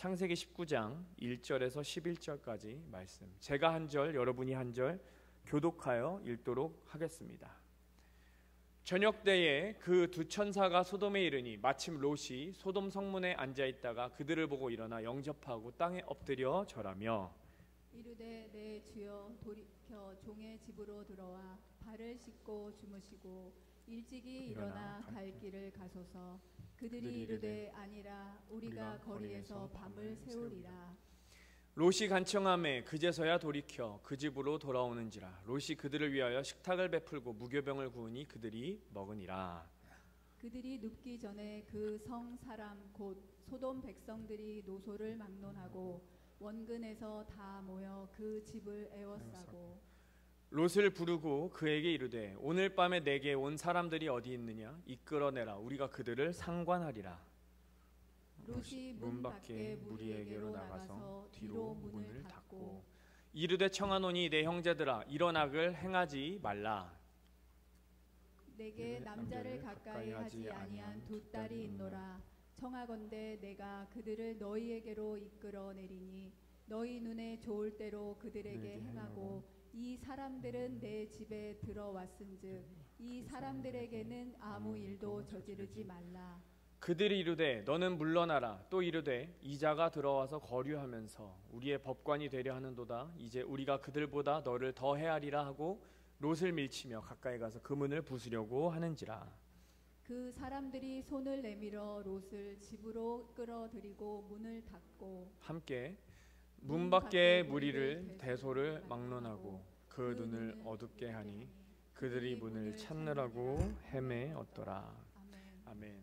창세기 19장 1절에서 11절까지 말씀, 제가 한 절, 여러분이 한 절 교독하여 읽도록 하겠습니다. 저녁 때에 그 두 천사가 소돔에 이르니 마침 롯이 소돔 성문에 앉아 있다가 그들을 보고 일어나 영접하고 땅에 엎드려 절하며 이르되 내 주여 돌이켜 종의 집으로 들어와 발을 씻고 주무시고 일찍이 일어나 갈 길을 가소서. 그들이 이르되 아니라 우리가 거리에서 밤을 새우리라. 롯이 간청하매 그제서야 돌이켜 그 집으로 돌아오는지라. 롯이 그들을 위하여 식탁을 베풀고 무교병을 구우니 그들이 먹으니라. 그들이 눕기 전에 그 성 사람 곧 소돔 백성들이 노소를 막론하고 원근에서 다 모여 그 집을 에워싸고 롯을 부르고 그에게 이르되 오늘 밤에 내게 온 사람들이 어디 있느냐 이끌어내라. 우리가 그들을 상관하리라. 롯이 문 밖에 무리에게로 나가서 뒤로 문을 닫고 이르되 청하노니 내 형제들아 이런 악을 행하지 말라. 내게 남자를 가까이 하지 아니한 두 딸이 있노라. 청하건대 내가 그들을 너희에게로 이끌어내리니 너희 눈에 좋을 대로 그들에게 행하고 이 사람들은 내 집에 들어왔은즉 이 사람들에게는 아무 일도 저지르지 말라. 그들이 이르되 너는 물러나라. 또 이르되 이자가 들어와서 거류하면서 우리의 법관이 되려 하는도다. 이제 우리가 그들보다 너를 더 헤아리라 하고 롯을 밀치며 가까이 가서 그 문을 부수려고 하는지라. 그 사람들이 손을 내밀어 롯을 집으로 끌어들이고 문을 닫고 함께 문 밖에 무리를 대소를 막론하고 그 눈을 어둡게 하니 그들이 문을 찾느라고 헤매었더라. 아멘.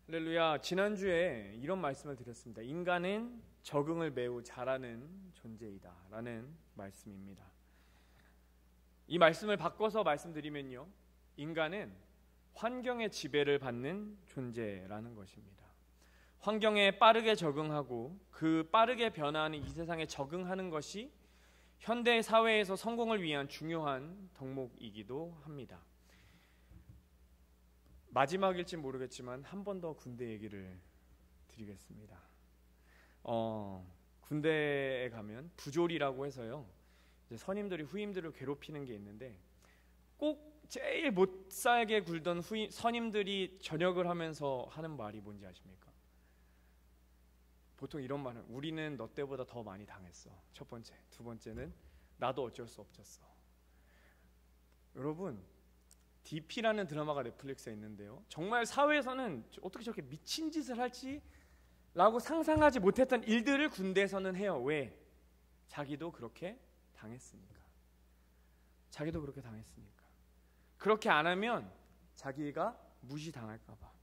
할렐루야. 지난주에 이런 말씀을 드렸습니다. 인간은 적응을 매우 잘하는 존재이다 라는 말씀입니다. 이 말씀을 바꿔서 말씀드리면요, 인간은 환경의 지배를 받는 존재라는 것입니다. 환경에 빠르게 적응하고 그 빠르게 변화하는 이 세상에 적응하는 것이 현대 사회에서 성공을 위한 중요한 덕목이기도 합니다. 마지막일지 모르겠지만 한 번 더 군대 얘기를 드리겠습니다. 군대에 가면 부졸이라고 해서요, 이제 선임들이 후임들을 괴롭히는 게 있는데 꼭 제일 못 살게 굴던 선임들이 전역을 하면서 하는 말이 뭔지 아십니까? 보통 이런 말은 우리는 너 때보다 더 많이 당했어. 첫 번째. 두 번째는 나도 어쩔 수 없었어. 여러분, DP라는 드라마가 넷플릭스에 있는데요, 정말 사회에서는 어떻게 저렇게 미친 짓을 할지 라고 상상하지 못했던 일들을 군대에서는 해요. 왜? 자기도 그렇게 당했으니까. 자기도 그렇게 당했으니까. 그렇게 안 하면 자기가 무시당할까 봐.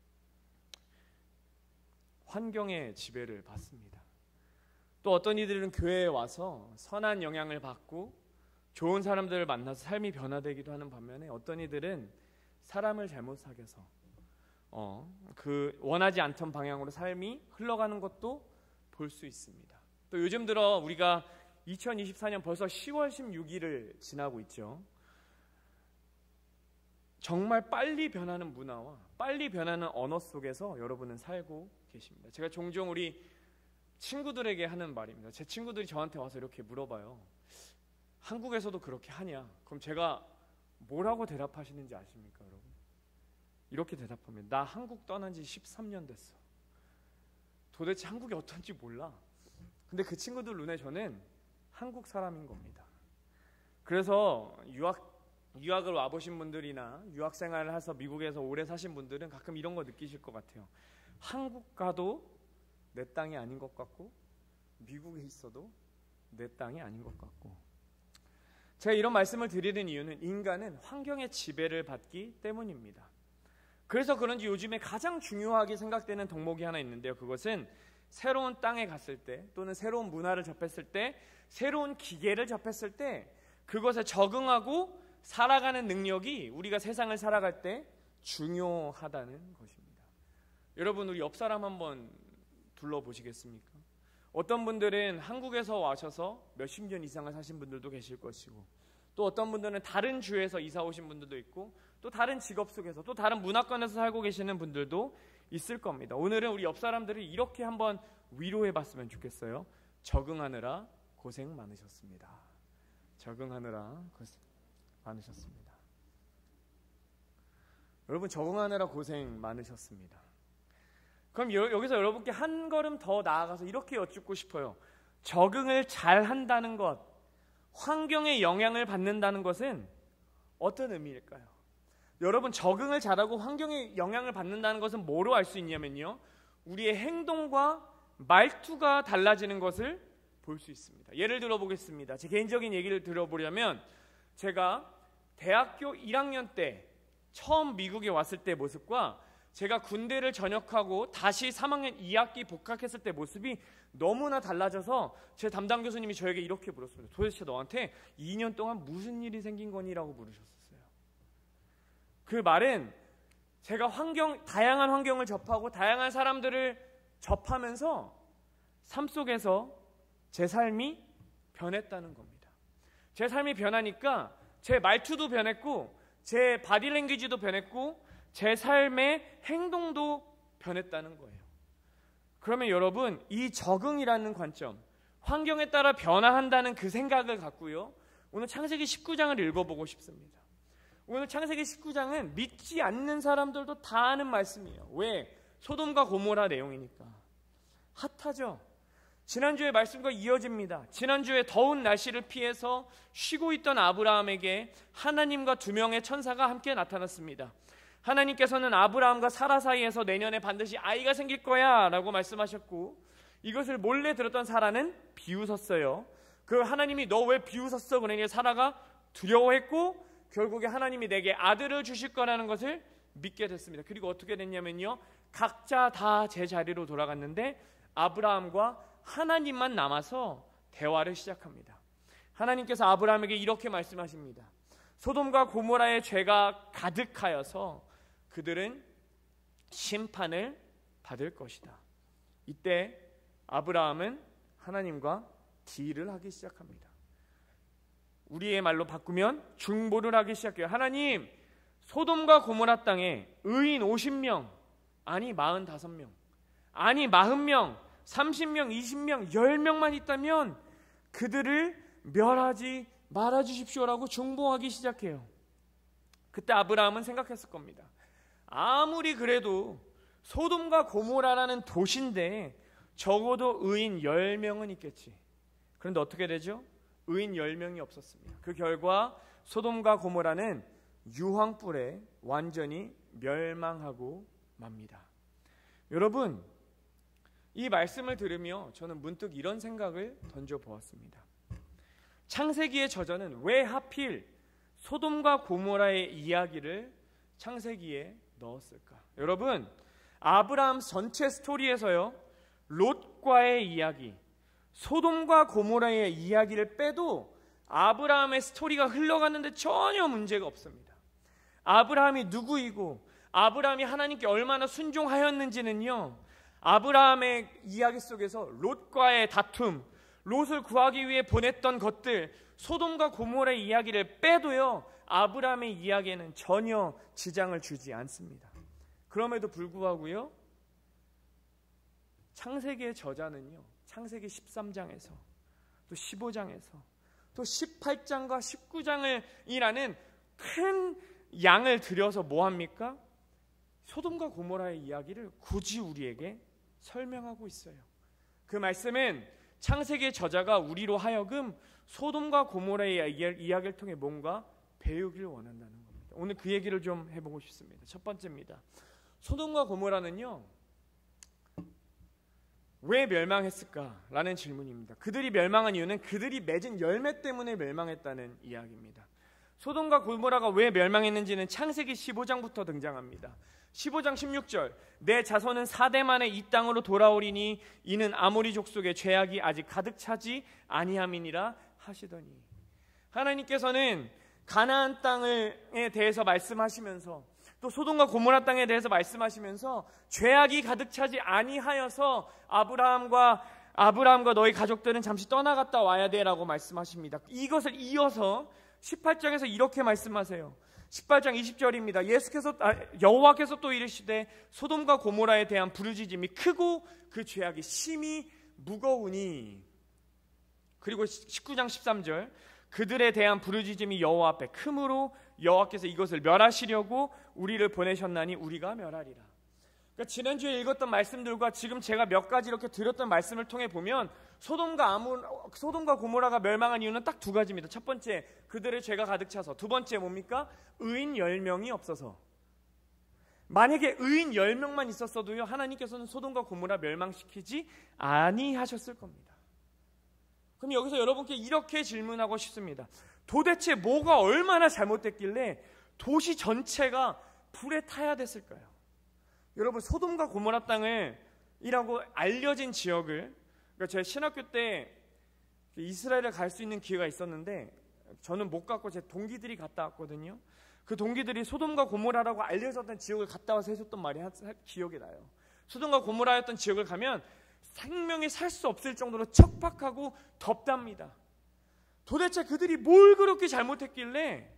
환경의 지배를 받습니다. 또 어떤 이들은 교회에 와서 선한 영향을 받고 좋은 사람들을 만나서 삶이 변화되기도 하는 반면에 어떤 이들은 사람을 잘못 사귀어서 그 원하지 않던 방향으로 삶이 흘러가는 것도 볼 수 있습니다. 또 요즘 들어 우리가 2024년 벌써 10월 16일을 지나고 있죠. 정말 빨리 변하는 문화와 빨리 변하는 언어 속에서 여러분은 살고 계십니다. 제가 종종 우리 친구들에게 하는 말입니다. 제 친구들이 저한테 와서 이렇게 물어봐요. 한국에서도 그렇게 하냐? 그럼 제가 뭐라고 대답하시는지 아십니까, 여러분? 이렇게 대답합니다. 나 한국 떠난 지 13년 됐어. 도대체 한국이 어떤지 몰라. 근데 그 친구들 눈에 저는 한국 사람인 겁니다. 그래서 유학을 와보신 분들이나 유학생활을 해서 미국에서 오래 사신 분들은 가끔 이런 거 느끼실 것 같아요. 한국 가도 내 땅이 아닌 것 같고 미국에 있어도 내 땅이 아닌 것 같고. 제가 이런 말씀을 드리는 이유는 인간은 환경의 지배를 받기 때문입니다. 그래서 그런지 요즘에 가장 중요하게 생각되는 덕목이 하나 있는데요, 그것은 새로운 땅에 갔을 때 또는 새로운 문화를 접했을 때, 새로운 기계를 접했을 때 그것에 적응하고 살아가는 능력이 우리가 세상을 살아갈 때 중요하다는 것입니다. 여러분, 우리 옆 사람 한번 둘러보시겠습니까? 어떤 분들은 한국에서 와셔서 몇십 년 이상을 사신 분들도 계실 것이고, 또 어떤 분들은 다른 주에서 이사 오신 분들도 있고, 또 다른 직업 속에서, 또 다른 문화권에서 살고 계시는 분들도 있을 겁니다. 오늘은 우리 옆 사람들을 이렇게 한번 위로해봤으면 좋겠어요. 적응하느라 고생 많으셨습니다. 적응하느라 고생 많으셨습니다. 여러분, 적응하느라 고생 많으셨습니다. 그럼 여기서 여러분께 한 걸음 더 나아가서 이렇게 여쭙고 싶어요. 적응을 잘 한다는 것, 환경에 영향을 받는다는 것은 어떤 의미일까요? 여러분, 적응을 잘하고 환경에 영향을 받는다는 것은 뭐로 알 수 있냐면요, 우리의 행동과 말투가 달라지는 것을 볼 수 있습니다. 예를 들어 보겠습니다. 제 개인적인 얘기를 들어보려면, 제가 대학교 1학년 때 처음 미국에 왔을 때 모습과 제가 군대를 전역하고 다시 3학년 2학기 복학했을 때 모습이 너무나 달라져서 제 담당 교수님이 저에게 이렇게 물었습니다. 도대체 너한테 2년 동안 무슨 일이 생긴 거니? 라고 물으셨어요. 그 말은 제가 다양한 환경을 접하고 다양한 사람들을 접하면서 삶 속에서 제 삶이 변했다는 겁니다. 제 삶이 변하니까 제 말투도 변했고 제 바디랭귀지도 변했고 제 삶의 행동도 변했다는 거예요. 그러면 여러분, 이 적응이라는 관점, 환경에 따라 변화한다는 그 생각을 갖고요, 오늘 창세기 19장을 읽어보고 싶습니다. 오늘 창세기 19장은 믿지 않는 사람들도 다 아는 말씀이에요. 왜? 소돔과 고모라 내용이니까. 핫하죠? 지난주의 말씀과 이어집니다. 지난주에 더운 날씨를 피해서 쉬고 있던 아브라함에게 하나님과 2명의 천사가 함께 나타났습니다. 하나님께서는 아브라함과 사라 사이에서 내년에 반드시 아이가 생길 거야 라고 말씀하셨고, 이것을 몰래 들었던 사라는 비웃었어요. 그 하나님이 너 왜 비웃었어? 그러니 사라가 두려워했고 결국에 하나님이 내게 아들을 주실 거라는 것을 믿게 됐습니다. 그리고 어떻게 됐냐면요, 각자 다 제 자리로 돌아갔는데 아브라함과 하나님만 남아서 대화를 시작합니다. 하나님께서 아브라함에게 이렇게 말씀하십니다. 소돔과 고모라의 죄가 가득하여서 그들은 심판을 받을 것이다. 이때 아브라함은 하나님과 딜을 하기 시작합니다. 우리의 말로 바꾸면 중보를 하기 시작해요. 하나님, 소돔과 고모라 땅에 의인 50명, 아니 45명, 아니 40명, 30명, 20명, 10명만 있다면 그들을 멸하지 말아주십시오라고 중보하기 시작해요. 그때 아브라함은 생각했을 겁니다. 아무리 그래도 소돔과 고모라라는 도시인데 적어도 의인 10명은 있겠지. 그런데 어떻게 되죠? 의인 10명이 없었습니다. 그 결과 소돔과 고모라는 유황불에 완전히 멸망하고 맙니다. 여러분, 이 말씀을 들으며 저는 문득 이런 생각을 던져보았습니다. 창세기의 저자는 왜 하필 소돔과 고모라의 이야기를 창세기에 넣었을까? 여러분, 아브라함 전체 스토리에서요, 롯과의 이야기, 소돔과 고모라의 이야기를 빼도 아브라함의 스토리가 흘러갔는데 전혀 문제가 없습니다. 아브라함이 누구이고 아브라함이 하나님께 얼마나 순종하였는지는요, 아브라함의 이야기 속에서 롯과의 다툼, 롯을 구하기 위해 보냈던 것들, 소돔과 고모라의 이야기를 빼도요, 아브라함의 이야기에는 전혀 지장을 주지 않습니다. 그럼에도 불구하고요, 창세기의 저자는요, 창세기 13장에서 또 15장에서 또 18장과 19장을 이라는 큰 양을 들여서 뭐합니까? 소돔과 고모라의 이야기를 굳이 우리에게 설명하고 있어요. 그 말씀은 창세기의 저자가 우리로 하여금 소돔과 고모라의 이야기를 통해 뭔가 배우기를 원한다는 겁니다. 오늘 그 얘기를 좀 해보고 싶습니다. 첫 번째입니다. 소돔과 고모라는요, 왜 멸망했을까라는 질문입니다. 그들이 멸망한 이유는 그들이 맺은 열매 때문에 멸망했다는 이야기입니다. 소돔과 고모라가 왜 멸망했는지는 창세기 15장부터 등장합니다. 15장 16절, 내 자손은 4대 만에 이 땅으로 돌아오리니 이는 아모리 족속의 죄악이 아직 가득 차지 아니함이니라 하시더니, 하나님께서는 가나안 땅에 대해서 말씀하시면서 또 소돔과 고모라 땅에 대해서 말씀하시면서 죄악이 가득 차지 아니하여서 아브라함과 너희 가족들은 잠시 떠나갔다 와야 돼라고 말씀하십니다. 이것을 이어서 18장에서 이렇게 말씀하세요. 18장 20절입니다. 여호와께서 또 이르시되 소돔과 고모라에 대한 부르짖음이 크고 그 죄악이 심히 무거우니. 그리고 19장 13절 그들에 대한 부르짖음이 여호와 앞에 크므로 여호와께서 이것을 멸하시려고 우리를 보내셨나니 우리가 멸하리라. 그러니까 지난주에 읽었던 말씀들과 지금 제가 몇 가지 이렇게 드렸던 말씀을 통해 보면 소돔과 고모라가 멸망한 이유는 딱 두 가지입니다. 첫 번째, 그들의 죄가 가득 차서. 두 번째 뭡니까? 의인 10명이 없어서. 만약에 의인 10명만 있었어도요, 하나님께서는 소돔과 고모라 멸망시키지 아니하셨을 겁니다. 그럼 여기서 여러분께 이렇게 질문하고 싶습니다. 도대체 뭐가 얼마나 잘못됐길래 도시 전체가 불에 타야 됐을까요? 여러분, 소돔과 고모라 땅이라고 알려진 지역을, 그러니까 제가 신학교 때 이스라엘에 갈 수 있는 기회가 있었는데 저는 못 갔고 제 동기들이 갔다 왔거든요. 그 동기들이 소돔과 고모라라고 알려졌던 지역을 갔다 와서 해줬던 말이 기억이 나요. 소돔과 고모라였던 지역을 가면 생명이 살 수 없을 정도로 척박하고 덥답니다. 도대체 그들이 뭘 그렇게 잘못했길래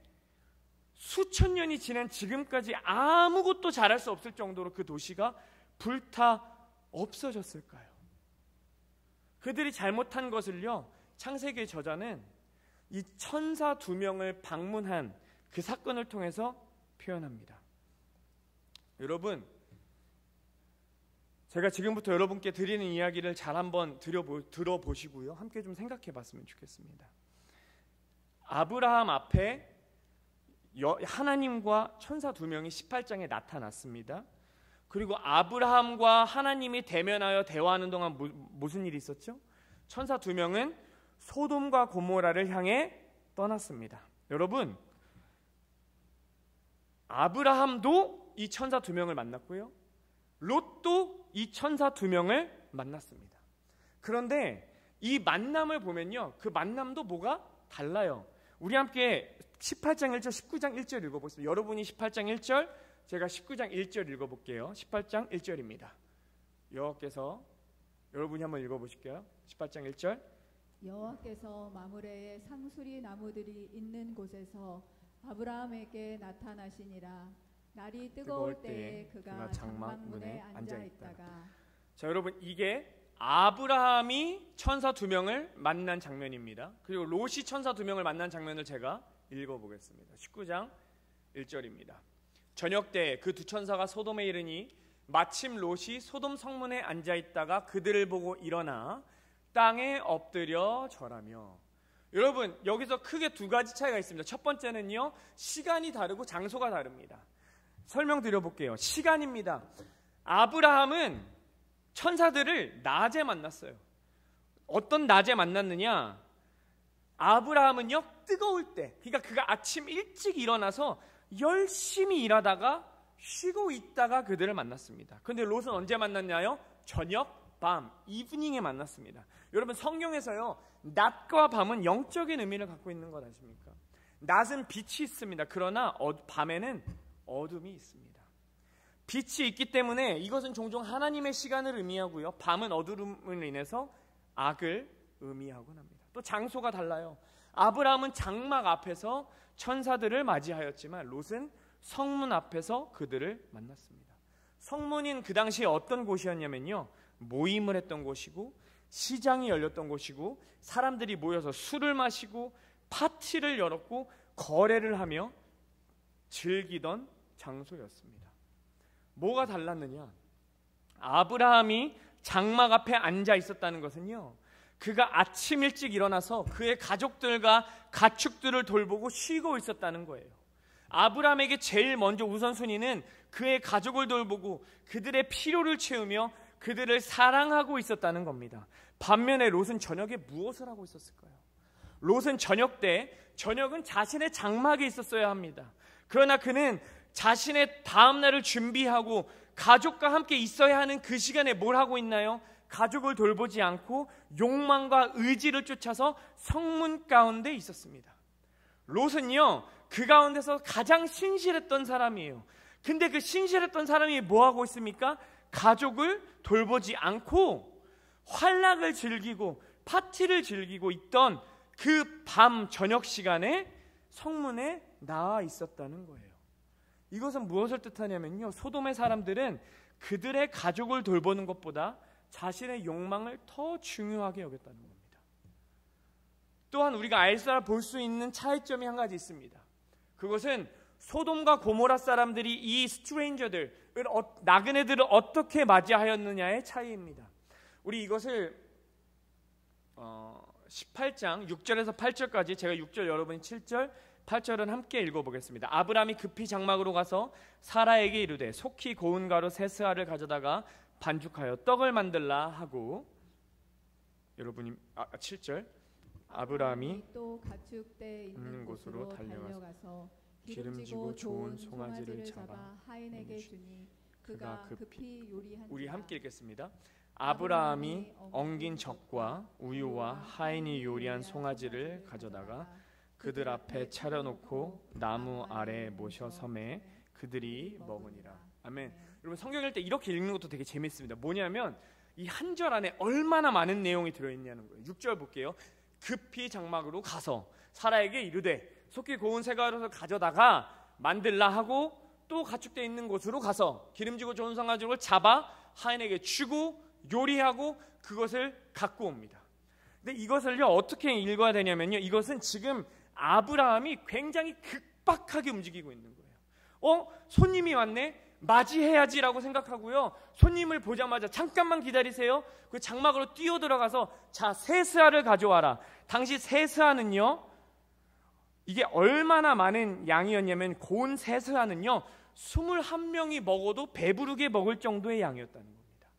수천 년이 지난 지금까지 아무것도 잘할 수 없을 정도로 그 도시가 불타 없어졌을까요? 그들이 잘못한 것을요, 창세기의 저자는 이 천사 2명을 방문한 그 사건을 통해서 표현합니다. 여러분, 제가 지금부터 여러분께 드리는 이야기를 잘 한번 들어보시고요, 함께 좀 생각해 봤으면 좋겠습니다. 아브라함 앞에 하나님과 천사 2명이 18장에 나타났습니다. 그리고 아브라함과 하나님이 대면하여 대화하는 동안 무슨 일이 있었죠? 천사 2명은 소돔과 고모라를 향해 떠났습니다. 여러분, 아브라함도 이 천사 2명을 만났고요, 롯도 이 천사 2명을 만났습니다. 그런데 이 만남을 보면요, 그 만남도 뭐가 달라요. 우리 함께 18장 1절, 19장 1절 읽어보겠습니다. 여러분이 18장 1절, 제가 19장 1절 읽어볼게요. 18장 1절입니다. 여호와께서, 여러분이 한번 읽어보실게요. 18장 1절. 여호와께서 마므레의 상수리 나무들이 있는 곳에서 아브라함에게 나타나시니라. 날이 뜨거울 때에 그가 장막문에 앉아있다가. 자, 여러분, 이게 아브라함이 천사 2명을 만난 장면입니다. 그리고 롯이 천사 2명을 만난 장면을 제가 읽어보겠습니다. 19장 1절입니다. 저녁 때 그 2 천사가 소돔에 이르니 마침 롯이 소돔 성문에 앉아있다가 그들을 보고 일어나 땅에 엎드려 절하며. 여러분, 여기서 크게 2가지 차이가 있습니다. 첫 번째는요, 시간이 다르고 장소가 다릅니다. 설명드려볼게요. 시간입니다. 아브라함은 천사들을 낮에 만났어요. 어떤 낮에 만났느냐? 아브라함은요, 뜨거울 때, 그러니까 그가 아침 일찍 일어나서 열심히 일하다가 쉬고 있다가 그들을 만났습니다. 그런데 롯은 언제 만났냐요? 저녁, 밤, 이브닝에 만났습니다. 여러분, 성경에서요, 낮과 밤은 영적인 의미를 갖고 있는 것 아십니까? 낮은 빛이 있습니다. 그러나 밤에는 어둠이 있습니다. 빛이 있기 때문에 이것은 종종 하나님의 시간을 의미하고요, 밤은 어두움을 인해서 악을 의미하곤 합니다. 또 장소가 달라요. 아브라함은 장막 앞에서 천사들을 맞이하였지만 롯은 성문 앞에서 그들을 만났습니다. 성문인 그 당시에 어떤 곳이었냐면요, 모임을 했던 곳이고 시장이 열렸던 곳이고 사람들이 모여서 술을 마시고 파티를 열었고 거래를 하며 즐기던 장소였습니다. 뭐가 달랐느냐? 아브라함이 장막 앞에 앉아 있었다는 것은요, 그가 아침 일찍 일어나서 그의 가족들과 가축들을 돌보고 쉬고 있었다는 거예요. 아브라함에게 제일 먼저 우선순위는 그의 가족을 돌보고 그들의 필요를 채우며 그들을 사랑하고 있었다는 겁니다. 반면에 롯은 저녁에 무엇을 하고 있었을까요? 롯은 저녁은 자신의 장막에 있었어야 합니다. 그러나 그는 자신의 다음날을 준비하고 가족과 함께 있어야 하는 그 시간에 뭘 하고 있나요? 가족을 돌보지 않고 욕망과 의지를 쫓아서 성문 가운데 있었습니다. 롯은요, 그 가운데서 가장 신실했던 사람이에요. 근데 그 신실했던 사람이 뭐 하고 있습니까? 가족을 돌보지 않고 환락을 즐기고 파티를 즐기고 있던 그 밤 저녁 시간에 성문에 나와 있었다는 거예요. 이것은 무엇을 뜻하냐면요, 소돔의 사람들은 그들의 가족을 돌보는 것보다 자신의 욕망을 더 중요하게 여겼다는 겁니다. 또한 우리가 볼 수 있는 차이점이 한 가지 있습니다. 그것은 소돔과 고모라 사람들이 이 나그네들을 어떻게 맞이하였느냐의 차이입니다. 우리 이것을 18장 6절에서 8절까지, 제가 6절 여러분이 7절 8절은 함께 읽어보겠습니다. 아브라함이 급히 장막으로 가서 사라에게 이르되 속히 고운 가루 세 스아를 가져다가 반죽하여 떡을 만들라 하고, 여러분이 7절, 아브라함이 또 가축대 있는 곳으로 달려가서 기름지고 좋은 송아지를 잡아 하인에게 주니 그가 급히 요리한. 우리 함께 읽겠습니다. 아브라함이 엉긴 젖과 우유와 하인이 요리한 송아지를 가져다가 그들 앞에 차려놓고 나무 아래에 모셔 섬에 그들이 먹으니라. 아멘. 여러분, 성경 읽을 때 이렇게 읽는 것도 되게 재밌습니다. 뭐냐면 이 한 절 안에 얼마나 많은 내용이 들어있냐는 거예요. 6절 볼게요. 급히 장막으로 가서 사라에게 이르되 속히 고운 새 가루를 가져다가 만들라 하고, 또 가축대 있는 곳으로 가서 기름지고 좋은 송아지를 잡아 하인에게 주고 요리하고 그것을 갖고 옵니다. 근데 이것을요 어떻게 읽어야 되냐면요, 이것은 지금 아브라함이 굉장히 급박하게 움직이고 있는 거예요. 손님이 왔네? 맞이해야지라고 생각하고요, 손님을 보자마자 잠깐만 기다리세요. 그 장막으로 뛰어들어가서 자, 세 스아를 가져와라. 당시 세 스아는요, 이게 얼마나 많은 양이었냐면 고운 세 스아는요 21명이 먹어도 배부르게 먹을 정도의 양이었다는 겁니다.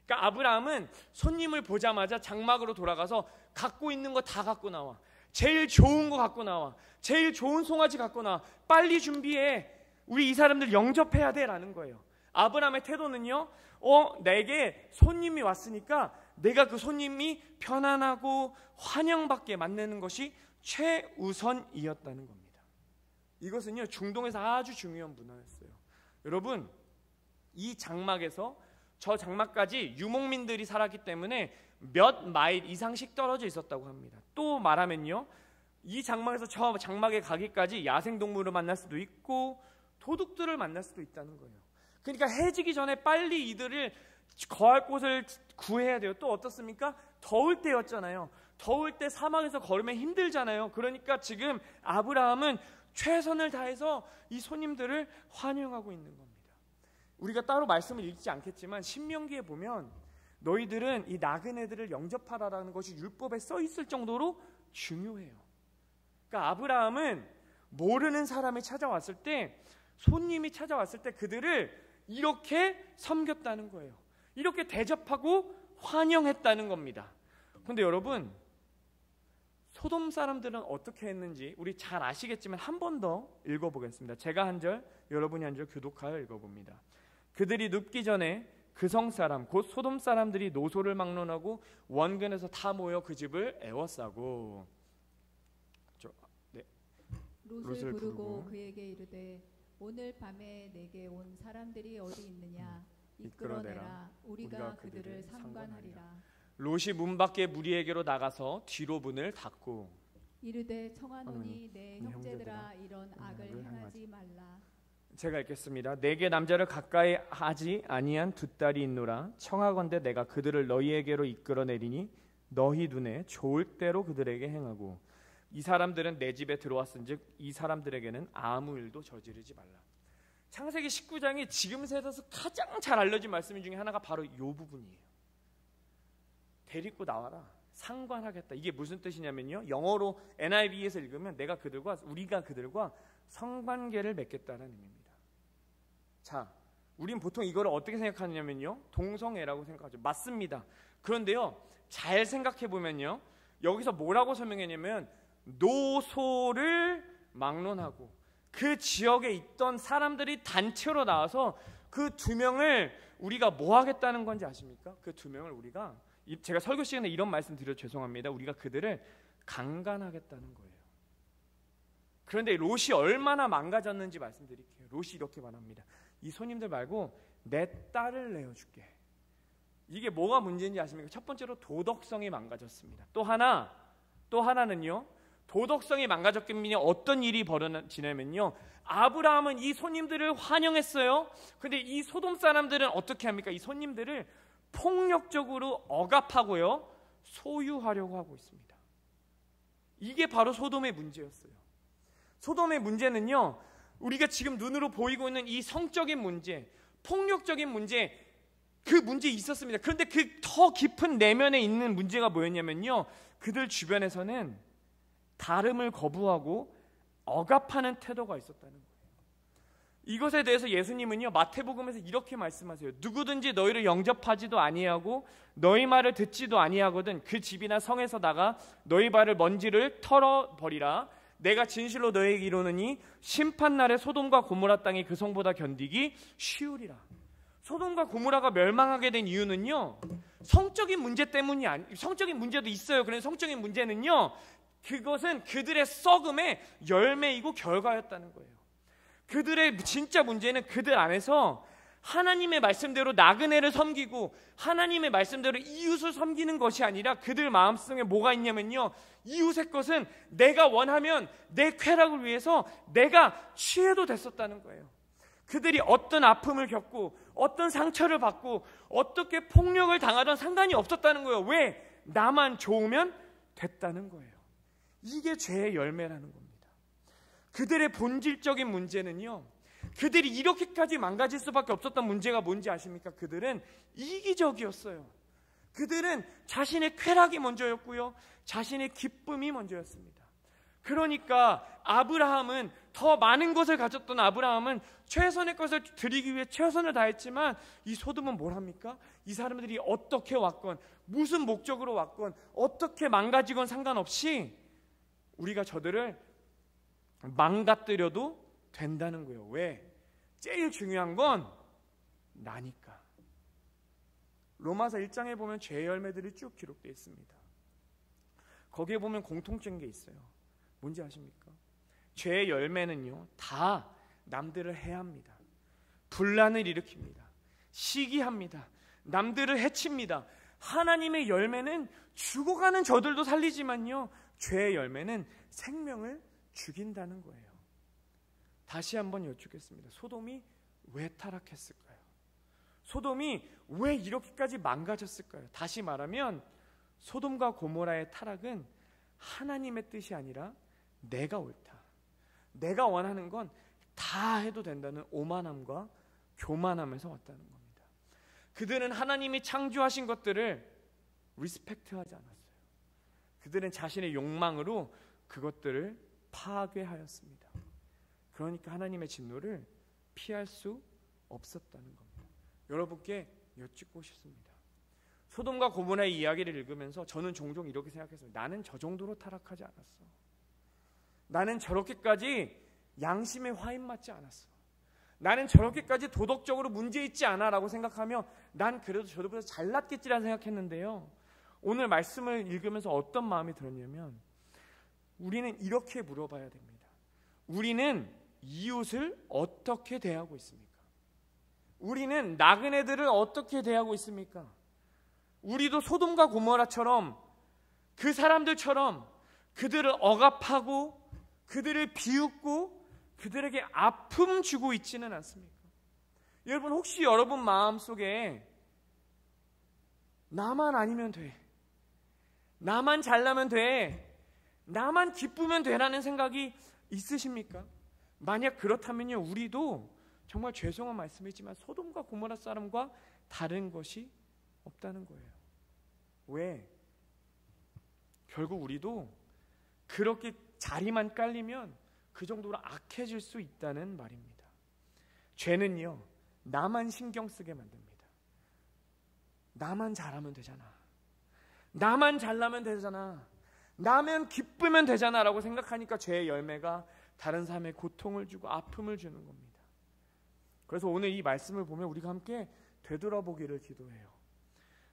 그러니까 아브라함은 손님을 보자마자 장막으로 돌아가서 갖고 있는 거 다 갖고 나와. 제일 좋은 거 갖고 나와. 제일 좋은 송아지 갖고 나와. 빨리 준비해. 우리 이 사람들 영접해야 돼 라는 거예요. 아브라함의 태도는요, 내게 손님이 왔으니까 내가 그 손님이 편안하고 환영받게 만드는 것이 최우선이었다는 겁니다. 이것은요 중동에서 아주 중요한 문화였어요. 여러분, 이 장막에서 저 장막까지 유목민들이 살았기 때문에 몇 마일 이상씩 떨어져 있었다고 합니다. 또 말하면요, 이 장막에서 저 장막에 가기까지 야생동물을 만날 수도 있고 도둑들을 만날 수도 있다는 거예요. 그러니까 해지기 전에 빨리 이들을 거할 곳을 구해야 돼요. 또 어떻습니까? 더울 때였잖아요. 더울 때 사막에서 걸으면 힘들잖아요. 그러니까 지금 아브라함은 최선을 다해서 이 손님들을 환영하고 있는 겁니다. 우리가 따로 말씀을 읽지 않겠지만 신명기에 보면 너희들은 이 나그네들을 영접하라라는 것이 율법에 써 있을 정도로 중요해요. 그러니까 아브라함은 모르는 사람이 찾아왔을 때, 손님이 찾아왔을 때 그들을 이렇게 섬겼다는 거예요. 이렇게 대접하고 환영했다는 겁니다. 그런데 여러분, 소돔 사람들은 어떻게 했는지 우리 잘 아시겠지만 한 번 더 읽어보겠습니다. 제가 한 절, 여러분이 한 절 교독하여 읽어봅니다. 그들이 눕기 전에 그 성 사람 곧 소돔 사람들이 노소를 막론하고 원근에서 다 모여 그 집을 애워싸고 롯을 부르고 그에게 이르되 오늘 밤에 내게 온 사람들이 어디 있느냐 이끌어내라. 우리가 그들을 상관하리라. 롯이 문 밖에 무리에게로 나가서 뒤로 문을 닫고 이르되 청하노니 내 형제들아 이런 악을 행하지 말라. 제가 읽겠습니다. 내게 남자를 가까이 하지 아니한 두 딸이 있노라. 청하건대 내가 그들을 너희에게로 이끌어내리니 너희 눈에 좋을 대로 그들에게 행하고 이 사람들은 내 집에 들어왔은즉 이 사람들에게는 아무 일도 저지르지 말라. 창세기 19장이 지금 세상에서 가장 잘 알려진 말씀 중에 하나가 바로 이 부분이에요. 데리고 나와라. 상관하겠다. 이게 무슨 뜻이냐면요, 영어로 NIV에서 읽으면 우리가 그들과 성관계를 맺겠다는 의미입니다. 자, 우린 보통 이거를 어떻게 생각하냐면요, 동성애라고 생각하죠. 맞습니다. 그런데요, 잘 생각해보면요, 여기서 뭐라고 설명했냐면 노소를 막론하고 그 지역에 있던 사람들이 단체로 나와서 그 두 명을 우리가 뭐 하겠다는 건지 아십니까? 그 두 명을 우리가, 제가 설교 시간에 이런 말씀 드려서 죄송합니다. 우리가 그들을 강간하겠다는 거예요. 그런데 롯이 얼마나 망가졌는지 말씀드릴게요. 롯이 이렇게 말합니다. 이 손님들 말고 내 딸을 내어줄게. 이게 뭐가 문제인지 아십니까? 첫 번째로 도덕성이 망가졌습니다. 또 하나는요, 도덕성이 망가졌겠느냐. 어떤 일이 벌어지냐면요, 아브라함은 이 손님들을 환영했어요. 근데 이 소돔 사람들은 어떻게 합니까? 이 손님들을 폭력적으로 억압하고요, 소유하려고 하고 있습니다. 이게 바로 소돔의 문제였어요. 소돔의 문제는요, 우리가 지금 눈으로 보이고 있는 이 성적인 문제, 폭력적인 문제, 그 문제 있었습니다. 그런데 그 더 깊은 내면에 있는 문제가 뭐였냐면요, 그들 주변에서는 다름을 거부하고 억압하는 태도가 있었다는 거예요. 이것에 대해서 예수님은요, 마태복음에서 이렇게 말씀하세요. 누구든지 너희를 영접하지도 아니하고 너희 말을 듣지도 아니하거든 그 집이나 성에서 나가 너희 발을 먼지를 털어버리라. 내가 진실로 너희에게 이르노니 심판날에 소돔과 고모라 땅이 그 성보다 견디기 쉬우리라. 소돔과 고모라가 멸망하게 된 이유는요, 성적인 문제 때문이 성적인 문제도 있어요. 그런데 성적인 문제는요, 그것은 그들의 썩음의 열매이고 결과였다는 거예요. 그들의 진짜 문제는 그들 안에서 하나님의 말씀대로 나그네를 섬기고 하나님의 말씀대로 이웃을 섬기는 것이 아니라 그들 마음속에 뭐가 있냐면요, 이웃의 것은 내가 원하면 내 쾌락을 위해서 내가 취해도 됐었다는 거예요. 그들이 어떤 아픔을 겪고 어떤 상처를 받고 어떻게 폭력을 당하던 상관이 없었다는 거예요. 왜? 나만 좋으면 됐다는 거예요. 이게 죄의 열매라는 겁니다. 그들의 본질적인 문제는요, 그들이 이렇게까지 망가질 수밖에 없었던 문제가 뭔지 아십니까? 그들은 이기적이었어요. 그들은 자신의 쾌락이 먼저였고요, 자신의 기쁨이 먼저였습니다. 그러니까 아브라함은, 더 많은 것을 가졌던 아브라함은 최선의 것을 드리기 위해 최선을 다했지만, 이 소돔은 뭘 합니까? 이 사람들이 어떻게 왔건 무슨 목적으로 왔건 어떻게 망가지건 상관없이 우리가 저들을 망가뜨려도 된다는 거예요. 왜? 제일 중요한 건 나니까. 로마서 1장에 보면 죄의 열매들이 쭉 기록되어 있습니다. 거기에 보면 공통적인 게 있어요. 뭔지 아십니까? 죄의 열매는요, 다 남들을 해합니다. 분란을 일으킵니다. 시기합니다. 남들을 해칩니다. 하나님의 열매는 죽어가는 저들도 살리지만요, 죄의 열매는 생명을 죽인다는 거예요. 다시 한번 여쭙겠습니다. 소돔이 왜 타락했을까요? 소돔이 왜 이렇게까지 망가졌을까요? 다시 말하면 소돔과 고모라의 타락은 하나님의 뜻이 아니라 내가 옳다, 내가 원하는 건 다 해도 된다는 오만함과 교만함에서 왔다는 겁니다. 그들은 하나님이 창조하신 것들을 리스펙트하지 않았어요. 그들은 자신의 욕망으로 그것들을 파괴하였습니다. 그러니까 하나님의 진노를 피할 수 없었다는 겁니다. 여러분께 여쭙고 싶습니다. 소돔과 고모라의 이야기를 읽으면서 저는 종종 이렇게 생각했어요. 나는 저 정도로 타락하지 않았어. 나는 저렇게까지 양심에 화인 맞지 않았어. 나는 저렇게까지 도덕적으로 문제 있지 않아 라고 생각하며 난 그래도 저들보다 잘났겠지라는 생각했는데요, 오늘 말씀을 읽으면서 어떤 마음이 들었냐면, 우리는 이렇게 물어봐야 됩니다. 우리는 이웃을 어떻게 대하고 있습니까? 우리는 나그네들을 어떻게 대하고 있습니까? 우리도 소돔과 고모라처럼 그 사람들처럼 그들을 억압하고 그들을 비웃고 그들에게 아픔 주고 있지는 않습니까? 여러분, 혹시 여러분 마음속에 나만 아니면 돼, 나만 잘나면 돼, 나만 기쁘면 되라는 생각이 있으십니까? 만약 그렇다면요, 우리도 정말 죄송한 말씀이지만 소돔과 고모라 사람과 다른 것이 없다는 거예요. 왜? 결국 우리도 그렇게 자리만 깔리면 그 정도로 악해질 수 있다는 말입니다. 죄는요, 나만 신경 쓰게 만듭니다. 나만 잘하면 되잖아, 나만 잘나면 되잖아, 나면 기쁘면 되잖아 라고 생각하니까 죄의 열매가 다른 사람의 고통을 주고 아픔을 주는 겁니다. 그래서 오늘 이 말씀을 보면 우리가 함께 되돌아보기를 기도해요.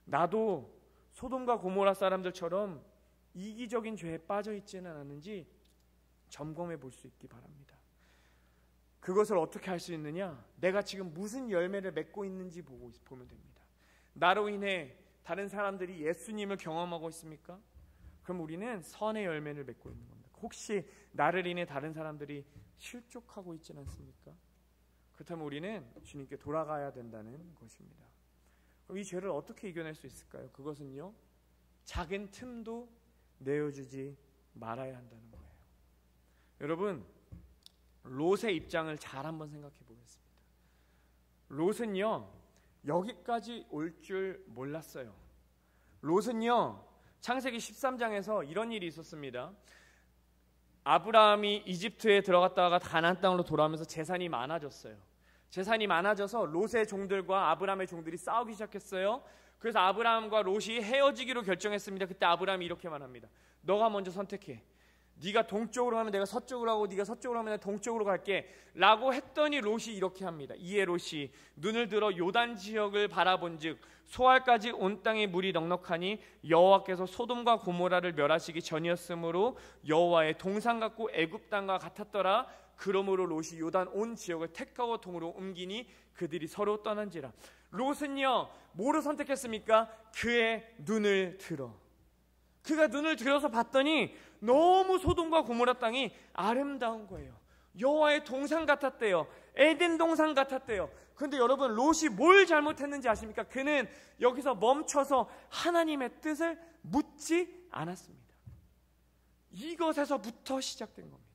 나도 소돔과 고모라 사람들처럼 이기적인 죄에 빠져 있지는 않았는지 점검해 볼 수 있기 바랍니다. 그것을 어떻게 할 수 있느냐? 내가 지금 무슨 열매를 맺고 있는지 보면 됩니다. 나로 인해 다른 사람들이 예수님을 경험하고 있습니까? 그럼 우리는 선의 열매를 맺고 있는 겁니다. 혹시 나를 인해 다른 사람들이 실족하고 있지는 않습니까? 그렇다면 우리는 주님께 돌아가야 된다는 것입니다. 그럼 이 죄를 어떻게 이겨낼 수 있을까요? 그것은요, 작은 틈도 내어주지 말아야 한다는 거예요. 여러분, 롯의 입장을 잘 한번 생각해 보겠습니다. 롯은요, 여기까지 올 줄 몰랐어요. 롯은요, 창세기 13장에서 이런 일이 있었습니다. 아브라함이 이집트에 들어갔다가 가나안 땅으로 돌아오면서 재산이 많아졌어요. 재산이 많아져서 롯의 종들과 아브라함의 종들이 싸우기 시작했어요. 그래서 아브라함과 롯이 헤어지기로 결정했습니다. 그때 아브라함이 이렇게 말합니다. 너가 먼저 선택해. 네가 동쪽으로 가면 내가 서쪽으로 가고 네가 서쪽으로 가면 내가 동쪽으로 갈게 라고 했더니 롯이 이렇게 합니다. 이에 롯이 눈을 들어 요단 지역을 바라본즉 소알까지 온 땅에 물이 넉넉하니 여호와께서 소돔과 고모라를 멸하시기 전이었으므로 여호와의 동산 같고 애굽 땅과 같았더라. 그러므로 롯이 요단 온 지역을 택하고 동으로 옮기니 그들이 서로 떠난지라. 롯은요, 뭐로 선택했습니까? 그의 눈을 들어. 그가 눈을 들어서 봤더니 너무 소돔과 고모라 땅이 아름다운 거예요. 여호와의 동산 같았대요. 에덴 동산 같았대요. 그런데 여러분, 롯이 뭘 잘못했는지 아십니까? 그는 여기서 멈춰서 하나님의 뜻을 묻지 않았습니다. 이것에서부터 시작된 겁니다.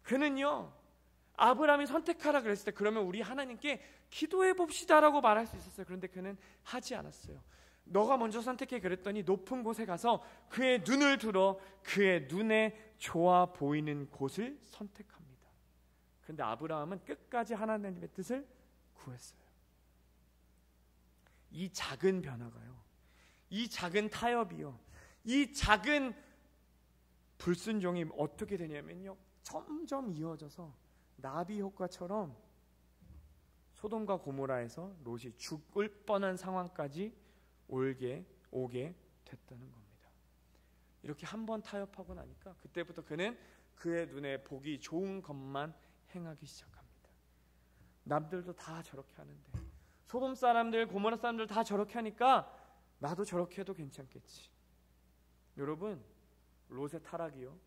그는요, 아브라함이 선택하라 그랬을 때 그러면 우리 하나님께 기도해 봅시다라고 말할 수 있었어요. 그런데 그는 하지 않았어요. 너가 먼저 선택해 그랬더니 높은 곳에 가서 그의 눈을 들어 그의 눈에 좋아 보이는 곳을 선택합니다. 그런데 아브라함은 끝까지 하나님의 뜻을 구했어요. 이 작은 변화가요, 이 작은 타협이요, 이 작은 불순종이 어떻게 되냐면요, 점점 이어져서 나비 효과처럼 소돔과 고모라에서 롯이 죽을 뻔한 상황까지 오게 됐다는 겁니다. 이렇게 한 번 타협하고 나니까 그때부터 그는 그의 눈에 보기 좋은 것만 행하기 시작합니다. 남들도 다 저렇게 하는데, 소돔 사람들, 고모라 사람들 다 저렇게 하니까 나도 저렇게 해도 괜찮겠지. 여러분, 롯의 타락이요,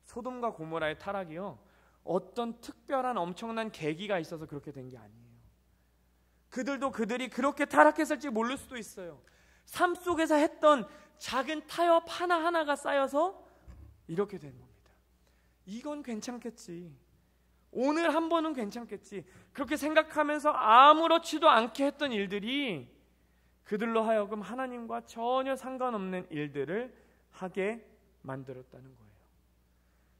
소돔과 고모라의 타락이요, 어떤 특별한 엄청난 계기가 있어서 그렇게 된 게 아니에요. 그들도 그들이 그렇게 타락했을지 모를 수도 있어요. 삶 속에서 했던 작은 타협 하나하나가 쌓여서 이렇게 된 겁니다. 이건 괜찮겠지, 오늘 한 번은 괜찮겠지, 그렇게 생각하면서 아무렇지도 않게 했던 일들이 그들로 하여금 하나님과 전혀 상관없는 일들을 하게 만들었다는 거예요.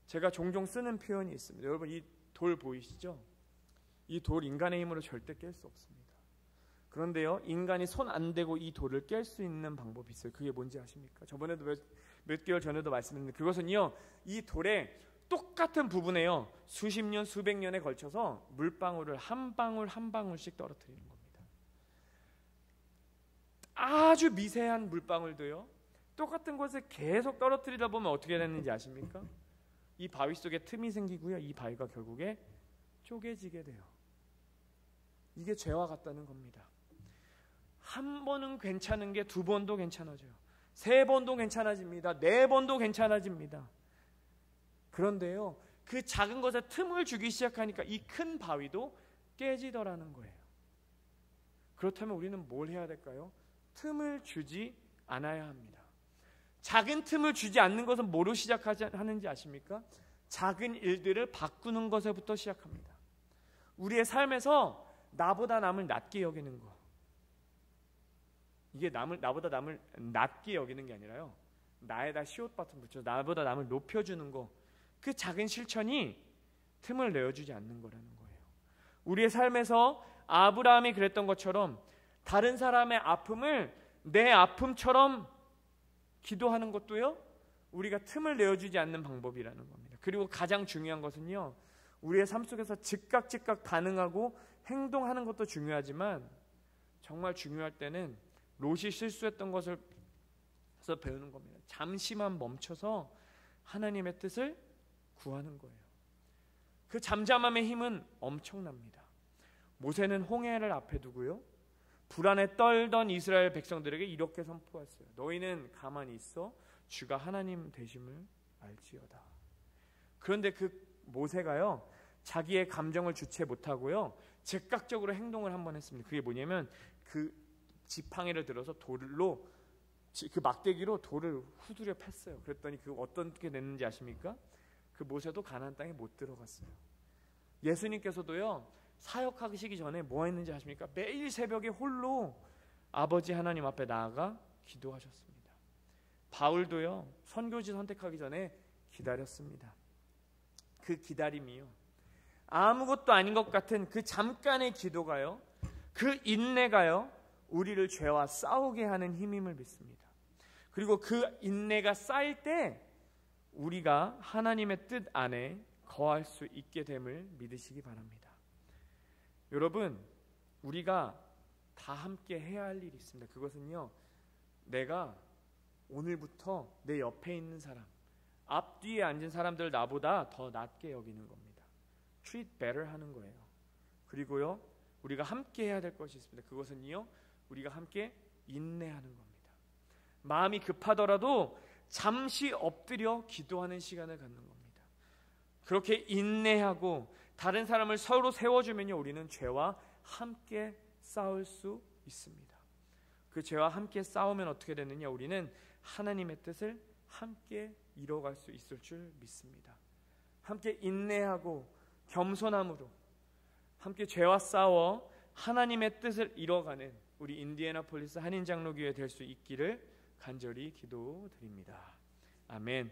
제가 종종 쓰는 표현이 있습니다. 여러분, 이 돌 보이시죠? 이 돌 인간의 힘으로 절대 깰 수 없습니다. 그런데요, 인간이 손 안 대고 이 돌을 깰 수 있는 방법이 있어요. 그게 뭔지 아십니까? 저번에도 몇 개월 전에도 말씀드렸는데, 그것은요, 이 돌의 똑같은 부분에요, 수십 년, 수백 년에 걸쳐서 물방울을 한 방울 한 방울씩 떨어뜨리는 겁니다. 아주 미세한 물방울도요, 똑같은 곳에 계속 떨어뜨리다 보면 어떻게 되는지 아십니까? 이 바위 속에 틈이 생기고요, 이 바위가 결국에 쪼개지게 돼요. 이게 죄와 같다는 겁니다. 한 번은 괜찮은 게 두 번도 괜찮아져요. 세 번도 괜찮아집니다. 네 번도 괜찮아집니다. 그런데요, 그 작은 것에 틈을 주기 시작하니까 이 큰 바위도 깨지더라는 거예요. 그렇다면 우리는 뭘 해야 될까요? 틈을 주지 않아야 합니다. 작은 틈을 주지 않는 것은 뭐로 시작하는지 아십니까? 작은 일들을 바꾸는 것에부터 시작합니다. 우리의 삶에서 나보다 남을 낮게 여기는 거, 이게 나보다 남을 낮게 여기는 게 아니라요, 나에다 시옷 버튼 붙여서 나보다 남을 높여주는 거, 그 작은 실천이 틈을 내어주지 않는 거라는 거예요. 우리의 삶에서 아브라함이 그랬던 것처럼 다른 사람의 아픔을 내 아픔처럼 기도하는 것도요, 우리가 틈을 내어주지 않는 방법이라는 겁니다. 그리고 가장 중요한 것은요, 우리의 삶 속에서 즉각 반응하고 행동하는 것도 중요하지만 정말 중요할 때는 롯이 실수했던 것을 배우는 겁니다. 잠시만 멈춰서 하나님의 뜻을 구하는 거예요. 그 잠잠함의 힘은 엄청납니다. 모세는 홍해를 앞에 두고요, 불안에 떨던 이스라엘 백성들에게 이렇게 선포했어요. 너희는 가만히 있어 주가 하나님 되심을 알지어다. 그런데 그 모세가요, 자기의 감정을 주체 못하고요, 즉각적으로 행동을 한번 했습니다. 그게 뭐냐면 그 지팡이를 들어서 돌로, 그 막대기로 돌을 후두려 팼어요. 그랬더니 그 어떻게 됐는지 아십니까? 그 모세도 가나안 땅에 못 들어갔어요. 예수님께서도요, 사역하시기 전에 뭐 했는지 아십니까? 매일 새벽에 홀로 아버지 하나님 앞에 나아가 기도하셨습니다. 바울도요, 선교지 선택하기 전에 기다렸습니다. 그 기다림이요, 아무것도 아닌 것 같은 그 잠깐의 기도가요, 그 인내가요, 우리를 죄와 싸우게 하는 힘임을 믿습니다. 그리고 그 인내가 쌓일 때 우리가 하나님의 뜻 안에 거할 수 있게 됨을 믿으시기 바랍니다. 여러분, 우리가 다 함께 해야 할 일이 있습니다. 그것은요, 내가 오늘부터 내 옆에 있는 사람, 앞뒤에 앉은 사람들 나보다 더 낫게 여기는 겁니다. treat better 하는 거예요. 그리고요, 우리가 함께 해야 될 것이 있습니다. 그것은요, 우리가 함께 인내하는 겁니다. 마음이 급하더라도 잠시 엎드려 기도하는 시간을 갖는 겁니다. 그렇게 인내하고 다른 사람을 서로 세워주면요, 우리는 죄와 함께 싸울 수 있습니다. 그 죄와 함께 싸우면 어떻게 되느냐? 우리는 하나님의 뜻을 함께 이뤄갈 수 있을 줄 믿습니다. 함께 인내하고 겸손함으로 함께 죄와 싸워 하나님의 뜻을 이뤄가는 우리 인디애나폴리스 한인장로교회 될 수 있기를 간절히 기도드립니다. 아멘.